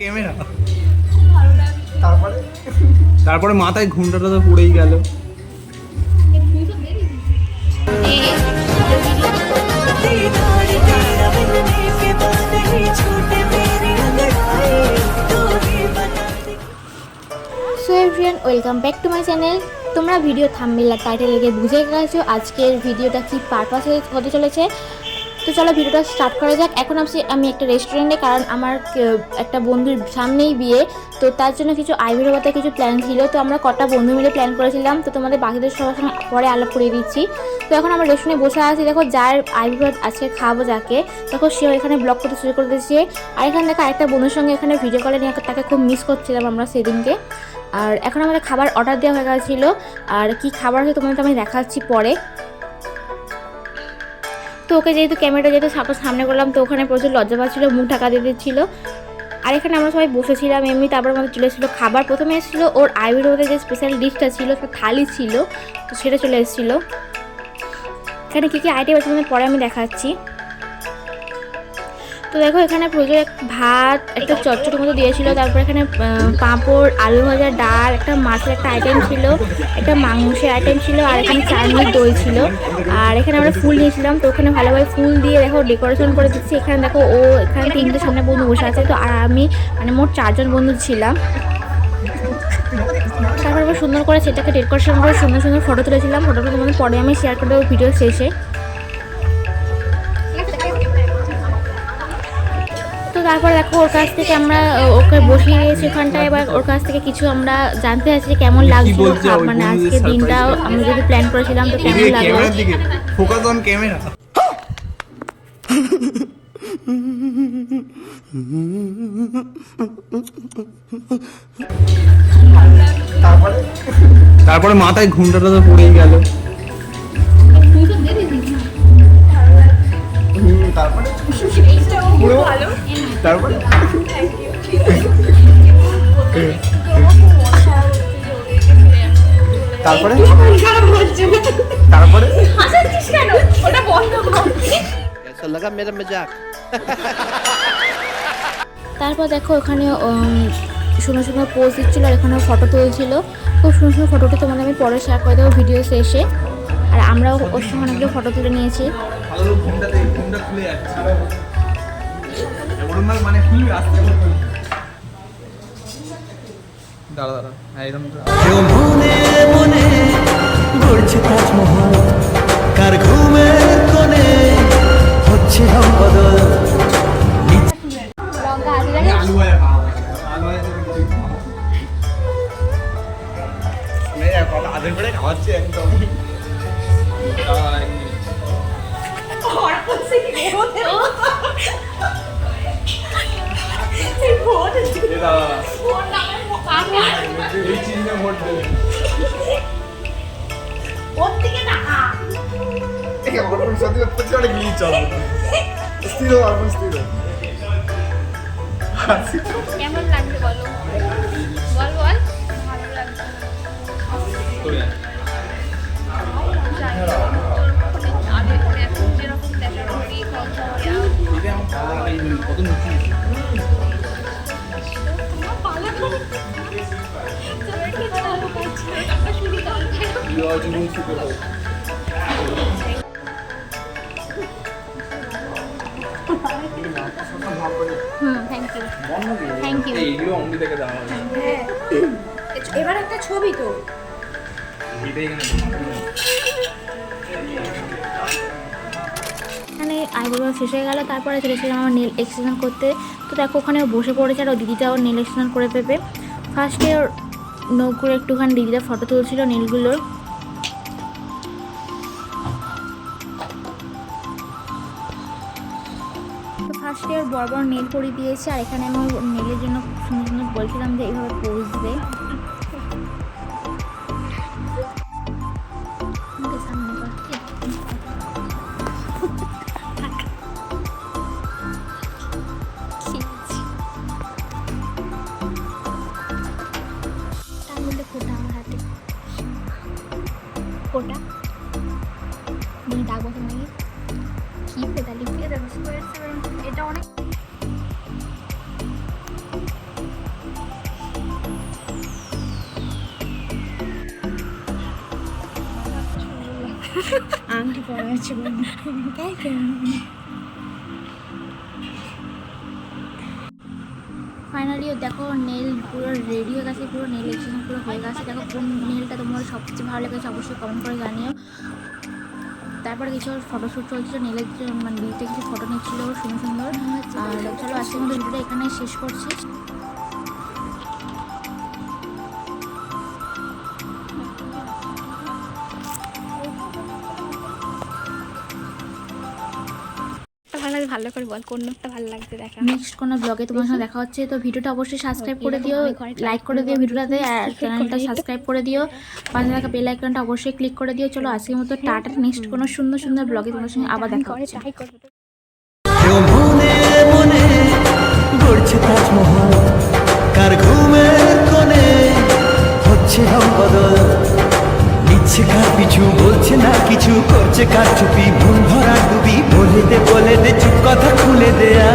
Camera তারপরে মাথায় ঘুমটাটা তো পড়েই গেল। So everyone, welcome back to my channel. তোমরা ভিডিও থাম্বনেল আর টাইটেল দেখে বুঝে গেছো আজকের ভিডিওটা কি পারপাসে হতে চলেছে। তো চলো ভিডিওটা স্টার্ট করা যাক। এখন আমি একটা রেস্টুরেন্টে, কারণ আমার একটা বন্ধুর সামনেই বিয়ে, তো তার জন্য কিছু আইব্রো বাতে কিছু প্ল্যান ছিল। তো আমরা কটা বন্ধু মিলে প্ল্যান করেছিলাম, তো তোমাদের বাকিদের সবার সঙ্গে পরে আলাপ করে দিচ্ছি। তো এখন আমরা রেস্টুরেন্টে বসে আছি, দেখো যার আইব্রো আজকে খাবো যাকে, দেখো সেও এখানে ব্লগ করতে শুরু করে দিয়েছে। আর এখানে দেখো আরেকটা বন্ধুর সঙ্গে এখানে ভিডিও কলে নিয়ে তাকে খুব মিস করছিলাম আমরা সেদিনকে। আর এখন আমাদের খাবার অর্ডার দেওয়া হয়ে গেছিলো, আর কি খাবার আছে তোমাদের আমি দেখাচ্ছি পরে। তো ওকে যেহেতু ক্যামেরাটা যেহেতু সামনে করলাম, তো ওখানে প্রচুর লজ্জা পাচ্ছিলো, মুখ ঢাকা দিয়ে দিচ্ছিল। আর এখানে আমরা সবাই বসেছিলাম এমনি। তারপর আমাদের চলে এসেছিলো খাবার। প্রথমে এসেছিলো ওর আইব্রোতে যে স্পেশাল ডিশটা ছিল, থালি ছিল, তো সেটা চলে এসেছিলো। এখানে কী কী আইটেম আছে তোমাদের পরে আমি দেখাচ্ছি। তো দেখো এখানে প্রচুর ভাত, একটা চচ্চড়ির মতো দিয়েছিল, তারপর এখানে পাঁপড়, আলু ভাজা, ডাল, একটা মাছের একটা আইটেম ছিল, একটা মাংসের আইটেম ছিল, আর এখানে চাটনি, দই ছিল। আর এখানে আমরা ফুল নিয়েছিলাম, তো ওখানে ভালোভাবে ফুল দিয়ে দেখো ডেকোরেশন করে দিচ্ছি। এখানে দেখো ও এখানে তিনটে সামনে বন্ধু বসে আছে, তো আর আমি মানে মোট 4 জন বন্ধু ছিলাম। তারপর আবার সুন্দর করে সেটাকে ডেকোরেশন করে সুন্দর সুন্দর ফটো তুলেছিলাম। ফটোটা তোমাদের পরে আমি শেয়ার করে দেবো ভিডিও শেষে। তো তারপর দেখো ওর কাছ থেকে আমরা ওকে বসিয়ে দিয়েছি ওখানটায়। এবার ওর কাছ থেকে কিছু আমরা জানতে চাচ্ছি কেমন লাগছিল, মানে আজকে দিনটাও আমরা যদি প্ল্যান করেছিলাম তো কেমন লাগলো। Focus on camera. তারপরে মাথায় ঘুমটাটা তো পড়েই গেল। তারপরে তারপরে তারপরে তারপরে তারপর দেখো ওখানে সুন্দর সুন্দর পোজ দিচ্ছিলো, আর এখানে ফটো তুলছিল। খুব সুন্দর সুন্দর ফটোটি তোমাদের আমি পরে শেয়ার করে দেবো ভিডিও শেষে। আর আমরাও ওর সঙ্গে অনেকগুলো ফটো তুলে নিয়েছি। মানে দাঁড়া দাঁড়া, হ্যাঁ এরকম মনে মনে গড়ছে তাজমহল, কার ঘুমের কোণে হচ্ছে বদল। আলু ভাজা আলু ভাজা আধের পরে খাওয়াচ্ছে একদম। কেমন লাগছে বলো, বল বল। ভালো লাগছে। Thank you. এইগুলো অমনি থেকে দেওয়া হবে। এবার একটা ছবি তো এখানে আইব্রো শেষ হয়ে গেল। তারপরে চলেছিলাম আমার নেল এক্সটেনশন করতে। তো দেখো ওখানে বসে পড়েছে, আর ও দিদিটাও নেল এক্সটেনশন করে দেবে। ফার্স্টে নোক করে একটুখানি দিদিটা ফটো তুলছিল নেলগুলোর। তো ফার্স্টে ওর বড় বড় নেল পরিয়ে দিয়েছে, আর এখানে আমি ওর নেলের জন্য খুব সুন্দর সুন্দর বলছিলাম যে এইভাবে পোজ দেয়। কোটা মানে ডাক বসে নাকি কি পেতালি এটা অনেক আংটি পরা আছে বলে তাই তো। ফাইনালি দেখো নেল পুরো রেডি হয়ে গেছে, পুরো নেল এক্সটেনশন পুরো হয়ে গেছে। দেখো কোন নেলটা তোমার সবচেয়ে ভালো লেগেছে অবশ্যই কমেন্ট করে জানিও। তারপরে কিছু ফটোশ্যুট চলছিল, নেলের মানে বিয়েতে কিছু ফটো নিচ্ছিল সুন্দর সুন্দর। আর চলো আজকের মতো ভিডিওটা এখানে শেষ করছি। ভালো করে বল কোন নোটটা ভালো লাগছে দেখা। নেক্সট কোনো ব্লগে তোমার সঙ্গে দেখা হচ্ছে। তো ভিডিওটা অবশ্যই সাবস্ক্রাইব করে দিও, লাইক করে দিও ভিডিওটাতে, আর চ্যানেলটা সাবস্ক্রাইব করে দিও, পাশে থাকা বেল আইকনটা অবশ্যই ক্লিক করে দিও। চলো আজকের মতো টাটা। নেক্সট কোনো সুন্দর সুন্দর ব্লগে তোমার সঙ্গে আবার দেখা হচ্ছে। কেউ মনে মনে গড়ছে তাজমহল, কার ঘুমের কোণে হচ্ছে রং বদল, নিচ্ছে কার পিছু বলছে না কিছু, করছে কার চুপি মন ভরা ডুবি, বলে দে চুপ কথা খুলে দেয়া।